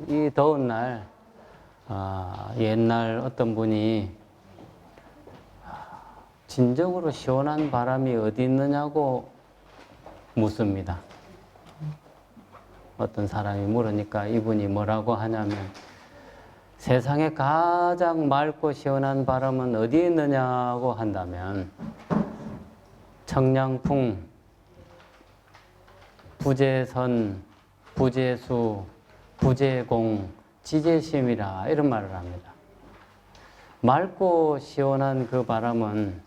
이 더운 날, 옛날 어떤 분이 진정으로 시원한 바람이 어디 있느냐고 묻습니다. 어떤 사람이 물으니까 이분이 뭐라고 하냐면 세상에 가장 맑고 시원한 바람은 어디에 있느냐고 한다면 청량풍, 부재선, 부재수, 부재공, 지재심이라 이런 말을 합니다. 맑고 시원한 그 바람은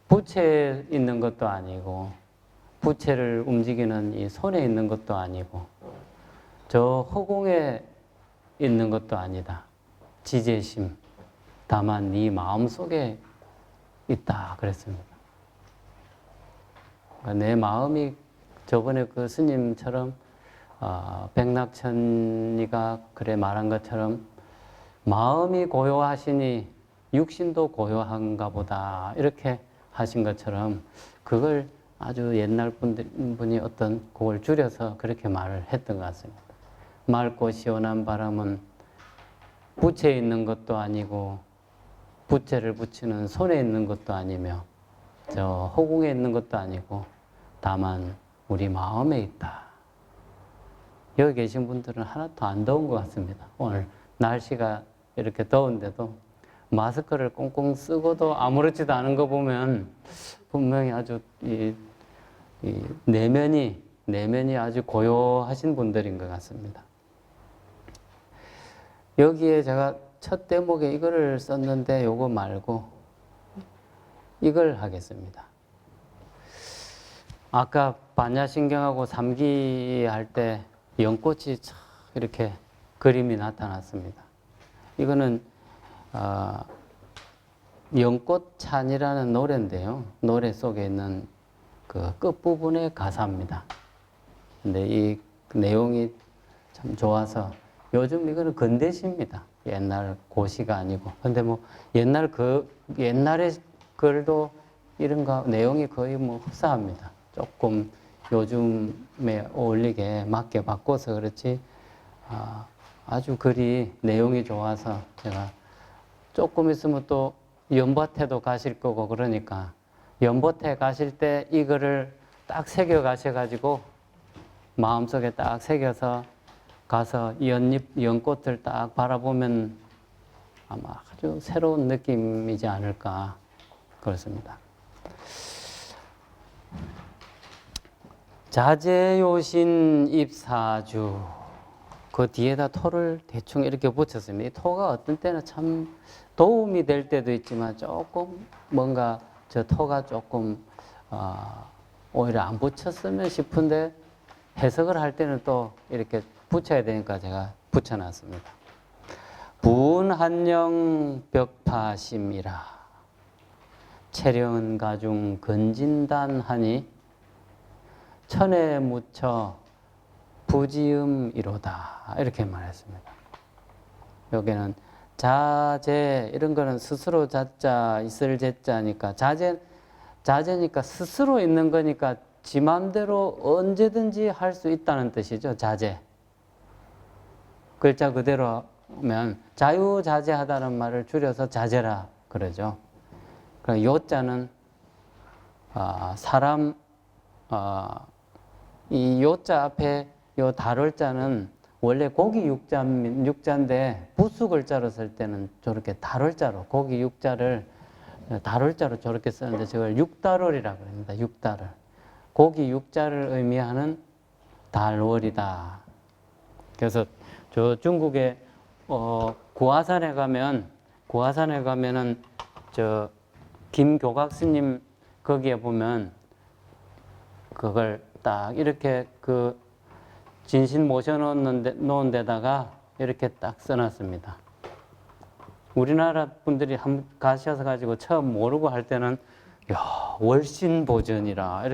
부채에 있는 것도 아니고 부채를 움직이는 이 손에 있는 것도 아니고 저 허공에 있는 것도 아니다. 지재심, 다만 네 마음속에 있다 그랬습니다. 내 마음이 저번에 그 스님처럼 백낙천이가 그래 말한 것처럼 마음이 고요하시니 육신도 고요한가 보다 이렇게 하신 것처럼 그걸 아주 옛날 분이 어떤 그걸 줄여서 그렇게 말을 했던 것 같습니다. 맑고 시원한 바람은 부채에 있는 것도 아니고 부채를 붙이는 손에 있는 것도 아니며 저 허공에 있는 것도 아니고 다만 우리 마음에 있다. 여기 계신 분들은 하나도 안 더운 것 같습니다. 오늘 날씨가 이렇게 더운데도 마스크를 꽁꽁 쓰고도 아무렇지도 않은 거 보면 분명히 아주 이 내면이 아주 고요하신 분들인 것 같습니다. 여기에 제가 첫 대목에 이거를 썼는데 요거 말고 이걸 하겠습니다. 아까 반야신경하고 삼기 할 때 연꽃이 참 이렇게 그림이 나타났습니다. 이거는 연꽃찬이라는 노래인데요. 노래 속에 있는 그 끝부분의 가사입니다. 근데 이 내용이 참 좋아서 요즘 이거는 근대시입니다. 옛날 고시가 아니고. 근데 뭐 옛날의 글도 이런 거 내용이 거의 뭐 흡사합니다. 조금 요즘에 어울리게 맞게 바꿔서 그렇지 아주 글이 내용이 좋아서 제가 조금 있으면 또 연보태도 가실 거고 그러니까 연보태 가실 때 이 글을 딱 새겨 가셔가지고 마음속에 딱 새겨서 가서 연꽃을 딱 바라보면 아마 아주 새로운 느낌이지 않을까 그렇습니다. 자재요신 입사주 그 뒤에다 토를 대충 이렇게 붙였습니다. 이 토가 어떤 때는 참 도움이 될 때도 있지만 조금 뭔가 저 토가 조금 오히려 안 붙였으면 싶은데 해석을 할 때는 또 이렇게 붙여야 되니까 제가 붙여놨습니다. 부은한영 벽파심이라 체련 가중 근진단하니 천에 묻혀 부지음이로다 이렇게 말했습니다. 여기는 자재 이런 거는 스스로 자자 있을 제자니까 자재니까 스스로 있는 거니까 지 맘대로 언제든지 할 수 있다는 뜻이죠. 자재. 글자 그대로 하면 자유자재하다는 말을 줄여서 자재라 그러죠. 그럼 요자는 사람 이 요자 앞에 요 다룰 자는 원래 고기 육자인데 부수 글자로 쓸 때는 저렇게 다룰 자로 고기 육자를 다룰 자로 저렇게 쓰는데 저걸 육다룰이라고 합니다. 육다룰. 고기 육자를 의미하는 달월이다. 그래서 저 중국의 구화산에 가면은 저 김교각 스님 거기에 보면 그걸 딱 이렇게 그 진신 모셔놓은 데다가 이렇게 딱 써놨습니다. 우리나라 분들이 한번 가셔서 가지고 처음 모르고 할 때는 야 월신보전이라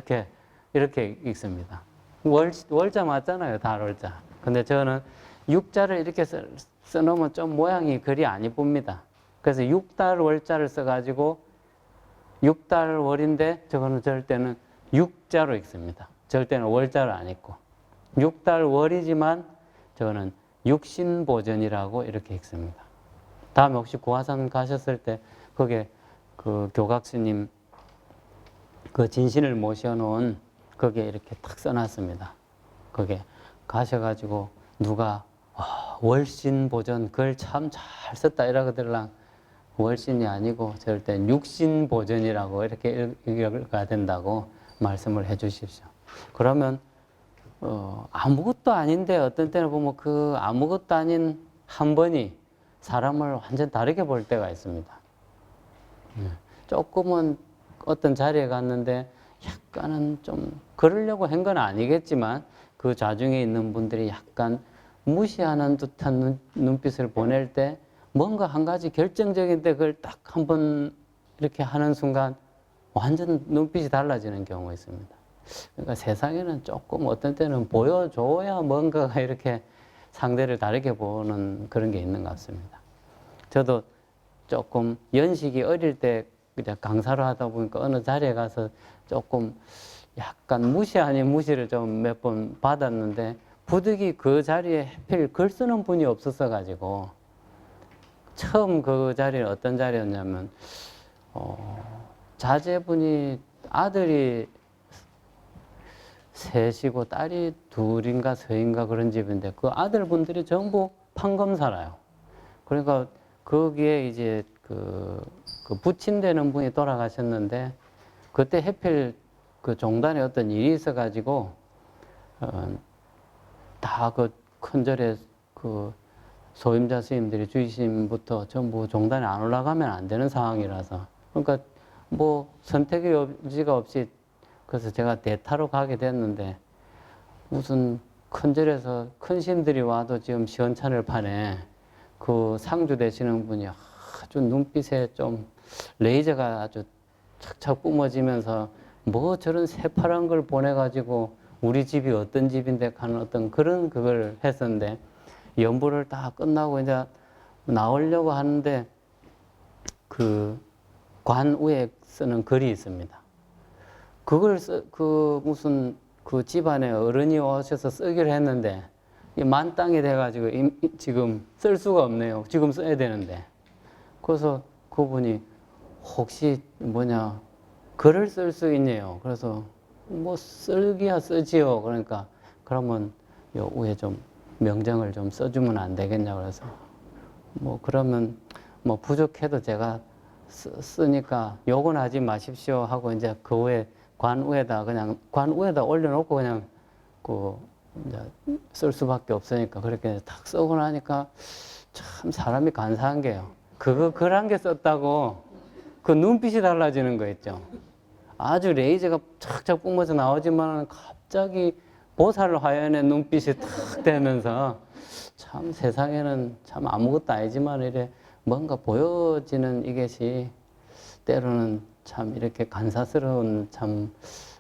이렇게 읽습니다. 월자 맞잖아요, 달월자. 근데 저는 육자를 이렇게 써놓으면 좀 모양이 그리 안 이쁩니다. 그래서 육달월자를 써가지고 육달월인데 저거는 절대는 육자로 읽습니다. 절대는 월자를 안 읽고. 6달월이지만 저는 육신보전이라고 이렇게 읽습니다. 다음에 혹시 구화산 가셨을 때 거기에 그 교각스님 그 진신을 모셔놓은 거기에 이렇게 탁 써놨습니다. 거기에 가셔가지고 누가 월신보전 글 참 잘 썼다 이러거들랑 월신이 아니고 절대 육신보전이라고 이렇게 읽어야 된다고 말씀을 해 주십시오. 그러면 아무것도 아닌데 어떤 때는 보면 그 아무것도 아닌 한 번이 사람을 완전 다르게 볼 때가 있습니다. 조금은 어떤 자리에 갔는데 약간은 좀 그러려고 한 건 아니겠지만 그 좌중에 있는 분들이 약간 무시하는 듯한 눈빛을 보낼 때 뭔가 한 가지 결정적인데 그걸 딱 한번 이렇게 하는 순간 완전 눈빛이 달라지는 경우가 있습니다. 그러니까 세상에는 조금 어떤 때는 보여줘야 뭔가가 이렇게 상대를 다르게 보는 그런 게 있는 것 같습니다. 저도 조금 연식이 어릴 때 그냥 강사를 하다 보니까 어느 자리에 가서 조금 약간 무시 아닌 무시를 좀 몇 번 받았는데 부득이 그 자리에 하필 글 쓰는 분이 없었어 가지고 처음 그 자리는 어떤 자리였냐면 자제분이 아들이 셋이고 딸이 둘인가 서인가 그런 집인데 그 아들분들이 전부 판검 살아요. 그러니까 거기에 이제 그 부친되는 분이 돌아가셨는데 그때 하필 그 종단에 어떤 일이 있어가지고 다 그 큰절에 그 소임자 스님들이 주의심부터 전부 종단에 안 올라가면 안 되는 상황이라서 그러니까 뭐 선택의 여지가 없이 그래서 제가 대타로 가게 됐는데 무슨 큰절에서 큰 신들이 와도 지금 시원찮을 판에 그 상주 되시는 분이 아주 눈빛에 좀 레이저가 아주 착착 뿜어지면서 뭐 저런 새파란 걸 보내가지고 우리 집이 어떤 집인데 하는 어떤 그런 그걸 했었는데 연부를 다 끝나고 이제 나오려고 하는데 그 관우에 쓰는 글이 있습니다. 그걸 무슨 그 집안에 어른이 오셔서 쓰기로 했는데 만땅이 돼가지고 지금 쓸 수가 없네요. 지금 써야 되는데. 그래서 그분이 혹시 글을 쓸 수 있네요. 그래서 뭐 쓸기야 쓰지요. 그러니까 그러면 요 위에 좀 명정을 좀 써주면 안 되겠냐 그래서 뭐 그러면 뭐 부족해도 제가 쓰니까 욕은 하지 마십시오 하고 이제 그 위에 관우에다 올려놓고 그냥 이제 쓸 수밖에 없으니까 그렇게 탁 쓰고 나니까 참 사람이 간사한 게요. 그거 글 한 개 썼다고 그 눈빛이 달라지는 거 있죠. 아주 레이저가 착착 뿜어져 나오지만 갑자기 보살 화연의 눈빛이 탁 되면서 참 세상에는 참 아무것도 아니지만 이래 뭔가 보여지는 이것이 때로는 참 이렇게 간사스러운 참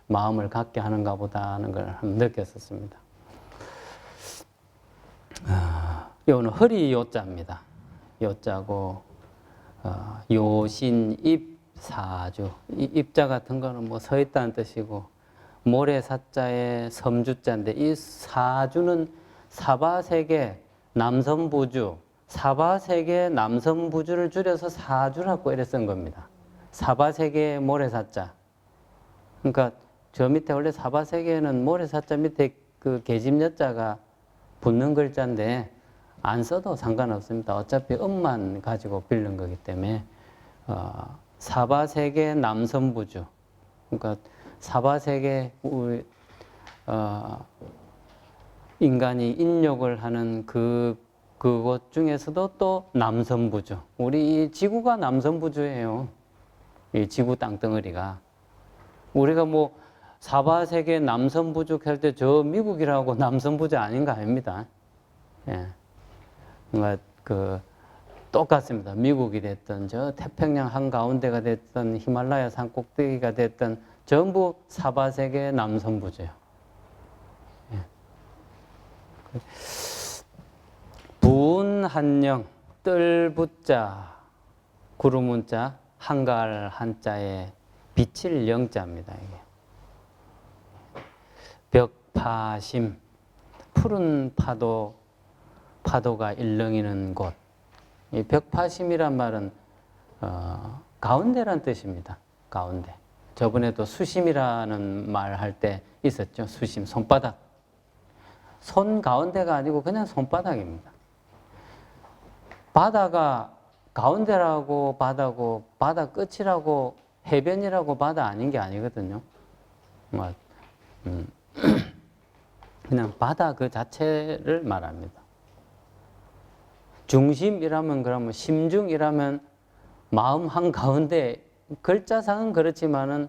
마음을 갖게 하는가 보다 하는 걸 느꼈었습니다. 요는 허리 요자입니다. 요자고 요신입사주 입자 같은 거는 뭐 서 있다는 뜻이고 모래사자의 섬주자인데 이 사주는 사바세계 남선부주 사바세계 남선부주를 줄여서 사주라고 이래 쓴 겁니다. 사바세계 모래사자 그러니까 저 밑에 원래 사바세계는 모래사자 밑에 그 계집여자가 붙는 글자인데 안 써도 상관없습니다. 어차피 음만 가지고 빌는 거기 때문에 사바세계 남선부주 그러니까 사바세계 인간이 인욕을 하는 그것 중에서도 또 남선부주 우리 이 지구가 남선부주예요. 이 지구 땅덩어리가 우리가 뭐 사바세계 남선부주 할 때 저 미국이라고 남선부주 아닌 거 아닙니다. 예. 그러니까 똑같습니다. 미국이 됐든 저 태평양 한가운데가 됐든 히말라야 산 꼭대기가 됐든 전부 사바세계 남선부주예요. 예. 부운한영 뜰부자 구름운자 한갈 한자에 빛일 영자입니다. 이게 벽파심 푸른 파도가 일렁이는 곳. 이 벽파심이란 말은 가운데란 뜻입니다. 가운데. 저번에도 수심이라는 말 할 때 있었죠. 수심, 손바닥. 손 가운데가 아니고 그냥 손바닥입니다. 바다가 가운데라고 바다고 바다 끝이라고 해변이라고 바다 아닌 게 아니거든요. 그냥 바다 그 자체를 말합니다. 중심이라면 그러면 심중이라면 마음 한가운데 글자상은 그렇지만은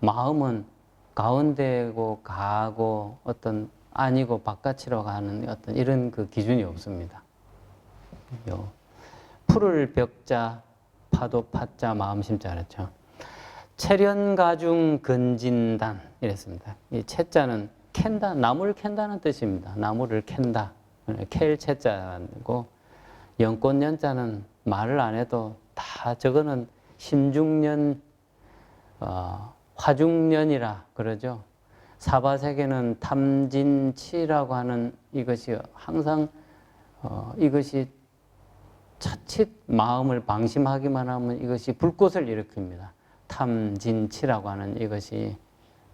마음은 가운데고 가고 어떤 아니고 바깥으로 가는 어떤 이런 그 기준이 없습니다. 푸를 벽자 파도 파자 마음 심자 그랬죠. 체련가중 근진단 이랬습니다. 이 채자는 캔다, 나무를 캔다는 뜻입니다. 나무를 캔다. 캘 채자고 연꽃연자는 말을 안 해도 다 저거는 심중년, 화중년이라 그러죠. 사바세계는 탐진치라고 하는 이것이 항상 이것이 자칫 마음을 방심하기만 하면 이것이 불꽃을 일으킵니다. 탐진치라고 하는 이것이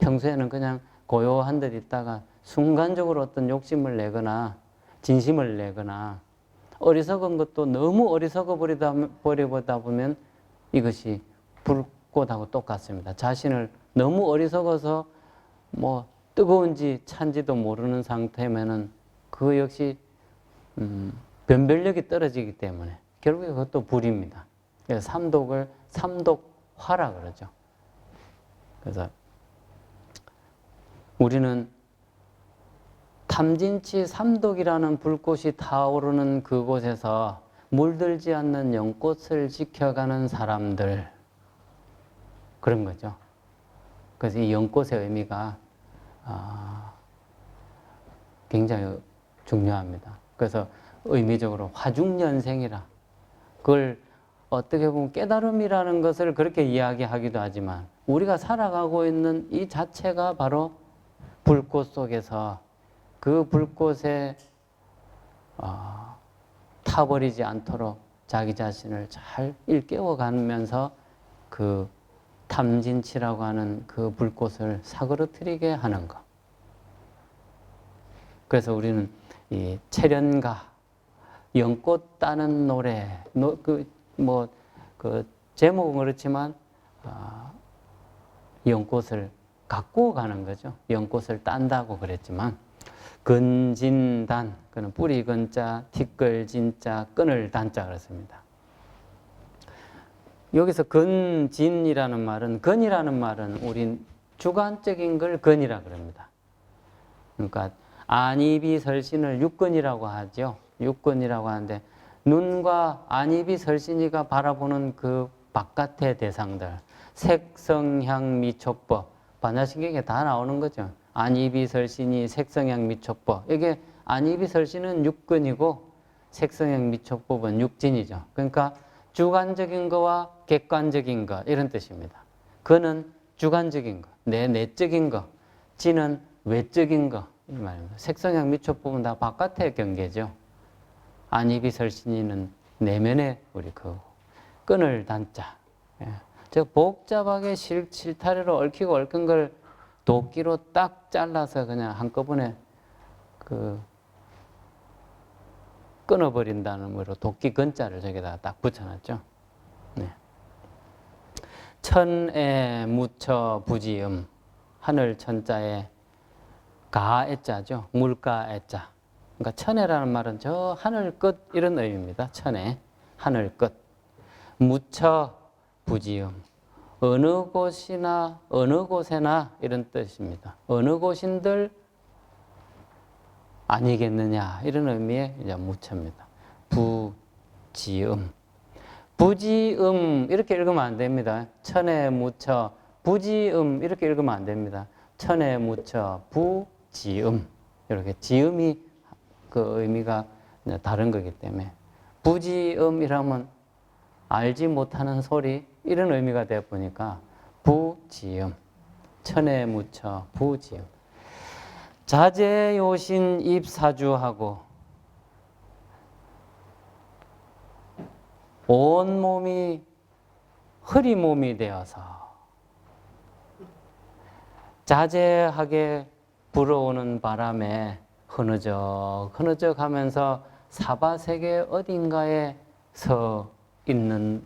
평소에는 그냥 고요한 듯 있다가 순간적으로 어떤 욕심을 내거나 진심을 내거나 어리석은 것도 너무 어리석어 버리다 보면 이것이 불꽃하고 똑같습니다. 자신을 너무 어리석어서 뭐 뜨거운지 찬지도 모르는 상태면은 그 역시 변별력이 떨어지기 때문에 결국에 그것도 불입니다. 그래서 삼독을 삼독화라 그러죠. 그래서 우리는 탐진치 삼독이라는 불꽃이 타오르는 그곳에서 물들지 않는 연꽃을 지켜가는 사람들 그런 거죠. 그래서 이 연꽃의 의미가 굉장히 중요합니다. 그래서 의미적으로 화중연생이라 그걸 어떻게 보면 깨달음이라는 것을 그렇게 이야기하기도 하지만 우리가 살아가고 있는 이 자체가 바로 불꽃 속에서 그 불꽃에 타버리지 않도록 자기 자신을 잘 일깨워가면서 그 탐진치라고 하는 그 불꽃을 사그러뜨리게 하는 것. 그래서 우리는 이 체련가, 연꽃 따는 노래, 그 제목은 그렇지만 연꽃을 갖고 가는 거죠. 연꽃을 딴다고 그랬지만 근진단, 그는 뿌리 근자, 티끌진자, 끈을 단자 그렇습니다. 여기서 근진이라는 말은 근이라는 말은 우리 주관적인 걸 근이라 그럽니다. 그러니까 안입이 설신을 육근이라고 하죠. 육근이라고 하는데 눈과 안입이 설신이가 바라보는 그 바깥의 대상들 색성향 미촉법 반야신경에 다 나오는 거죠. 안입이 설신이 색성향 미촉법 이게 안입이 설신은 육근이고 색성향 미촉법은 육진이죠. 그러니까 주관적인 거와 객관적인 거 이런 뜻입니다. 근은 주관적인 거, 내적인 거, 진은 외적인 거 이 말입니다. 색성향 미촉법은 다 바깥의 경계죠. 안입이 설신이는 내면의 우리 그 끈을 단자. 예. 저 복잡하게 실타래로 얽히고 얽힌 걸 도끼로 딱 잘라서 그냥 한꺼번에 그 끊어버린다는 의미로 도끼 근자를 저기다가 딱 붙여놨죠. 네. 천에 묻혀 부지음 하늘 천자에 가애자죠. 물가애자. 그러니까 천에라는 말은 저 하늘 끝 이런 의미입니다. 천에 하늘 끝. 묻혀 부지음 어느 곳이나 어느 곳에나 이런 뜻입니다. 어느 곳인들 아니겠느냐 이런 의미의 이제 묻혀입니다. 부지음. 부지음 이렇게 읽으면 안 됩니다. 천에 묻혀 부지음 이렇게 읽으면 안 됩니다. 천에 묻혀 부지음 이렇게 지음이 그 의미가 다른 거기 때문에 부지음이라면 알지 못하는 소리 이런 의미가 되어 보니까 부지음 천에 묻혀 부지음 자재요신 입사주하고 온몸이 허리몸이 되어서 자재하게 불어오는 바람에 흐느적 하면서 사바세계 어딘가에 서 있는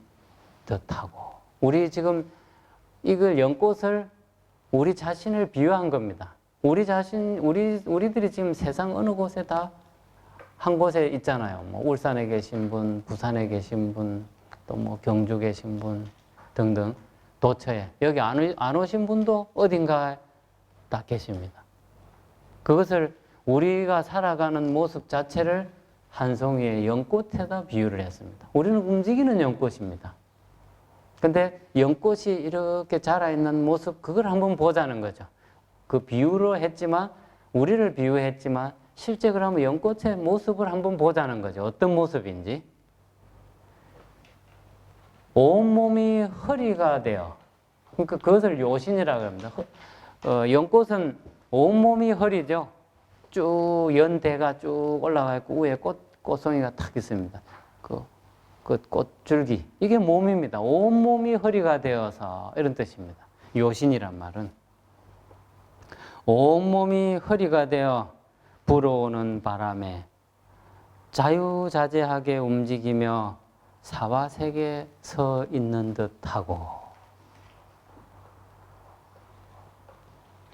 듯하고, 우리 지금 이걸 연꽃을 우리 자신을 비유한 겁니다. 우리들이 지금 세상 어느 곳에 다 한 곳에 있잖아요. 뭐 울산에 계신 분, 부산에 계신 분, 또 뭐 경주 계신 분 등등, 도처에 여기 안 오신 분도 어딘가에 다 계십니다. 그것을 우리가 살아가는 모습 자체를 한 송이의 연꽃에다 비유를 했습니다. 우리는 움직이는 연꽃입니다. 근데 연꽃이 이렇게 자라있는 모습, 그걸 한번 보자는 거죠. 그 비유로 했지만, 우리를 비유했지만 실제 그러면 연꽃의 모습을 한번 보자는 거죠. 어떤 모습인지. 온몸이 허리가 되어, 그러니까 그것을 요신이라고 합니다. 연꽃은 온몸이 허리죠. 쭉 연대가 쭉 올라가 있고 위에 꽃송이가 탁 있습니다. 그 꽃줄기, 이게 몸입니다. 온몸이 허리가 되어서, 이런 뜻입니다. 요신이란 말은 온몸이 허리가 되어 불어오는 바람에 자유자재하게 움직이며 사바세계에 서 있는 듯하고.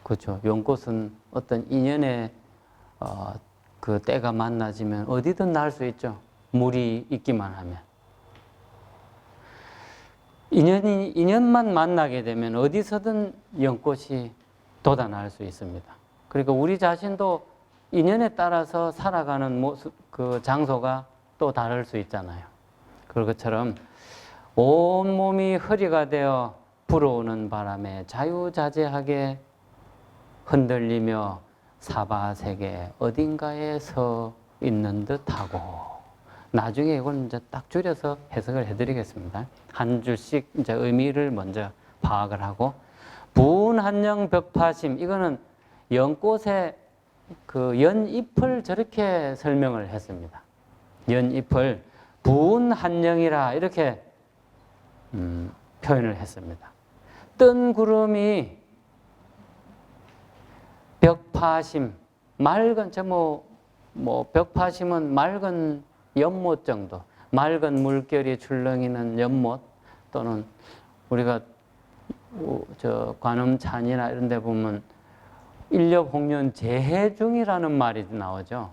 그렇죠. 연꽃은 어떤 인연의 그 때가 만나지면 어디든 날 수 있죠. 물이 있기만 하면. 인연만 만나게 되면 어디서든 연꽃이 돋아날 수 있습니다. 그러니까 우리 자신도 인연에 따라서 살아가는 모습, 그 장소가 또 다를 수 있잖아요. 그런 것처럼 온몸이 허리가 되어 불어오는 바람에 자유자재하게 흔들리며 사바세계 어딘가에 서 있는 듯하고. 나중에 이건 이제 딱 줄여서 해석을 해드리겠습니다. 한 줄씩 이제 의미를 먼저 파악을 하고, 분한영 벽파심, 이거는 연꽃의 그 연잎을 저렇게 설명을 했습니다. 연잎을 분한영이라 이렇게 표현을 했습니다. 뜬 구름이 벽파심, 맑은, 벽파심은 맑은 연못 정도, 맑은 물결이 출렁이는 연못, 또는 우리가 관음찬이나 이런 데 보면 일렵홍련 재해중이라는 말이 나오죠.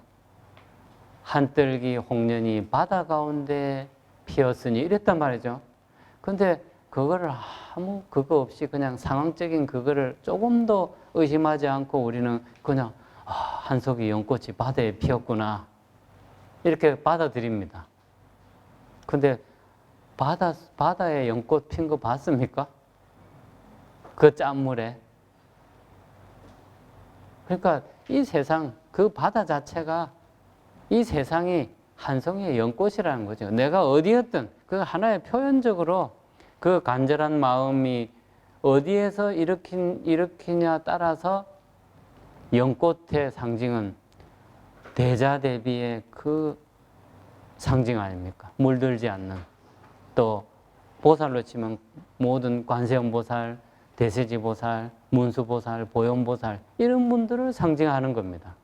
한뜰기 홍련이 바다 가운데 피었으니, 이랬단 말이죠. 근데 그거를 아무 그거 없이 그냥 상황적인 그거를 조금도 의심하지 않고 우리는 그냥 한석이 연꽃이 바다에 피었구나, 이렇게 받아들입니다. 근데 바다에 연꽃 핀 거 봤습니까? 그 짠물에. 그러니까 이 세상, 그 바다 자체가, 이 세상이 한 송이의 연꽃이라는 거죠. 내가 어디였든 그 하나의 표현적으로 그 간절한 마음이 어디에서 일으키냐 따라서 연꽃의 상징은 대자대비의 그 상징 아닙니까? 물들지 않는. 또 보살로 치면 모든 관세음보살, 대세지보살, 문수보살, 보현보살, 이런 분들을 상징하는 겁니다.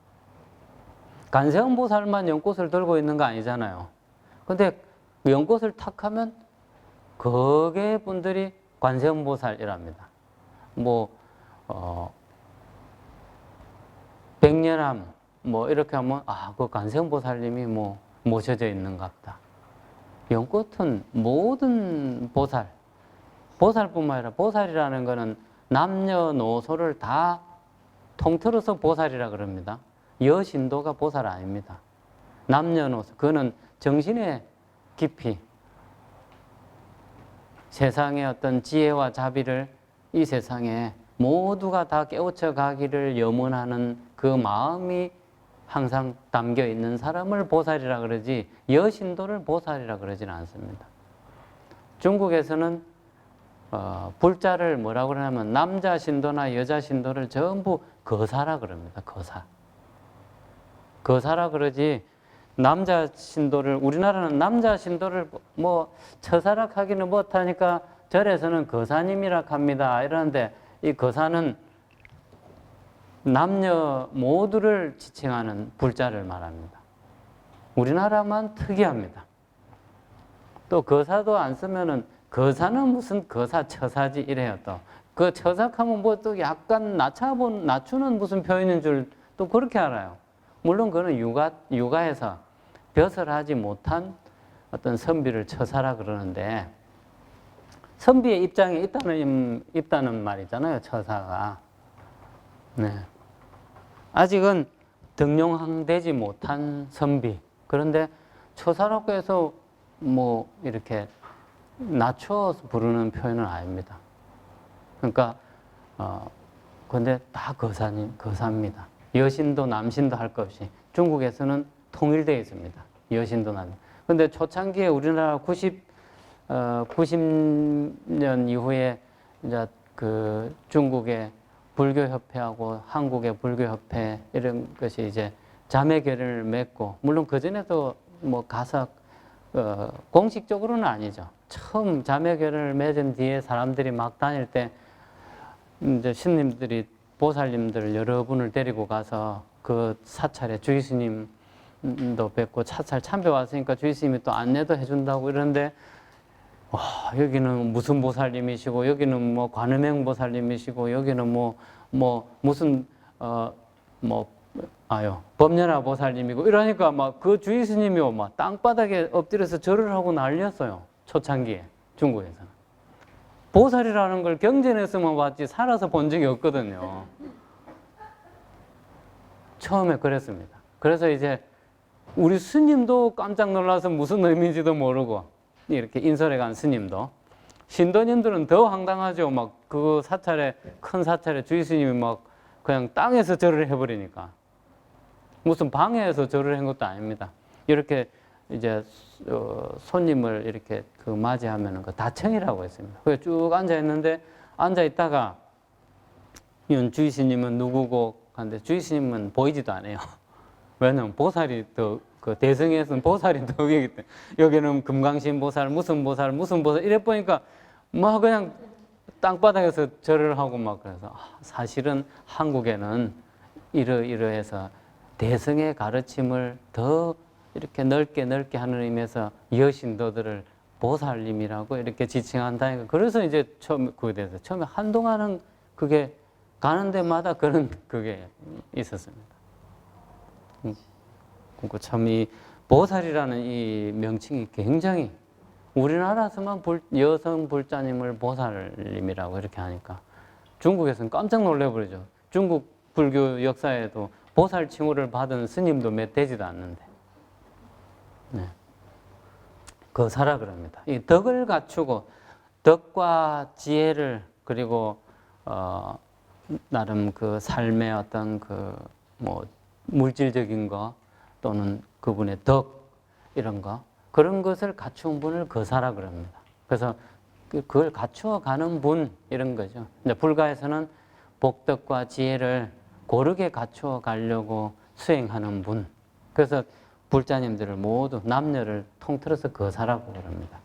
관세음보살만 연꽃을 들고 있는 거 아니잖아요. 근데 연꽃을 탁 하면 거기에 분들이 관세음보살이랍니다. 백년암 이렇게 하면 그 관세음보살님이 모셔져 있는갑다. 연꽃은 모든 보살뿐만 아니라, 보살이라는 것은 남녀노소를 다 통틀어서 보살이라 그럽니다. 여신도가 보살 아닙니다. 남녀노소, 그거는 정신의 깊이, 세상의 어떤 지혜와 자비를 이 세상에 모두가 다 깨우쳐 가기를 염원하는 그 마음이 항상 담겨 있는 사람을 보살이라 그러지, 여신도를 보살이라 그러지는 않습니다. 중국에서는 불자를 뭐라고 그러냐면 남자 신도나 여자 신도를 전부 거사라 그럽니다. 거사. 거사라 그러지 남자 신도를 우리나라는 남자 신도를 뭐 처사락하기는 못하니까 절에서는 거사님이라 합니다. 이러는데 이 거사는 남녀 모두를 지칭하는 불자를 말합니다. 우리나라만 특이합니다. 또 거사도 안 쓰면은 거사는 무슨 거사 처사지 이래요. 또 그 처삭하면 뭐 또 약간 낮추는 무슨 표현인 줄 또 그렇게 알아요. 물론 그거는 육아에서 벼슬하지 못한 어떤 선비를 처사라 그러는데 선비의 입장에 있다는 말이잖아요. 처사가. 네. 아직은 등용되지 못한 선비. 그런데 처사라고 해서 뭐 이렇게 낮춰서 부르는 표현은 아닙니다. 그러니까 근데 다 거사입니다. 여신도 남신도 할 것 없이 중국에서는 통일되어 있습니다. 여신도 남. 근데 초창기에 우리나라 90년 이후에 이제 그 중국의 불교협회하고 한국의 불교협회 이런 것이 이제 자매결을 맺고 물론 그 전에도 뭐 가서 공식적으로는 아니죠. 처음 자매결을 맺은 뒤에 사람들이 막 다닐 때 이제 신님들이 보살님들 여러 분을 데리고 가서 그 사찰에 주의스님도 뵙고 사찰 참배 왔으니까 주의스님이 또 안내도 해준다고 이러는데 와, 여기는 무슨 보살님이시고 여기는 뭐 관음행 보살님이시고 여기는 무슨 법연화 보살님이고 이러니까 막 그 주의스님이 막 땅바닥에 엎드려서 절을 하고 난리였어요. 초창기에 중국에서는. 보살이라는 걸 경전에서만 봤지 살아서 본 적이 없거든요. 처음에 그랬습니다. 그래서 이제 우리 스님도 깜짝 놀라서 무슨 의미인지도 모르고 이렇게 인설에 간 스님도 신도님들은 더 황당하죠. 막 그 사찰에 큰 사찰에 주의 스님이 막 그냥 땅에서 절을 해버리니까 무슨 방에서 절을 한 것도 아닙니다. 이렇게 이제 손님을 이렇게 그 맞이하면은 그 다청이라고 했습니다. 그래서 쭉 앉아 있는데 앉아 있다가 이건 주의스님은 누구고 하는데 주의스님은 보이지도 않아요. 왜냐면 보살이 더 그 대성에서는 보살이 더 위기 때문에 여기는 금강신 보살 무슨 보살 이래 보니까 막 그냥 땅바닥에서 절을 하고 막 그래서 사실은 한국에는 이러해서 대성의 가르침을 더 이렇게 넓게 하는 의미에서 여신도들을 보살님이라고 이렇게 지칭한다니까. 그래서 이제 그에 대해서 처음에 한동안은 그게 가는 데마다 그게 있었습니다. 그러니까 참 이 보살이라는 이 명칭이 굉장히 우리나라에서만 여성 불자님을 보살님이라고 이렇게 하니까 중국에서는 깜짝 놀래버리죠. 중국 불교 역사에도 보살 칭호를 받은 스님도 몇 되지도 않는데. 네. 거사라 그럽니다. 이 덕을 갖추고 덕과 지혜를 그리고 나름 그 삶의 어떤 그 뭐 물질적인 거 또는 그분의 덕 이런 거 그런 것을 갖춘 분을 거사라 그럽니다. 그래서 그걸 갖추어 가는 분 이런 거죠. 이제 불가에서는 복덕과 지혜를 고르게 갖추어 가려고 수행하는 분. 그래서 불자님들을 모두 남녀를 통틀어서 거사라고 그럽니다.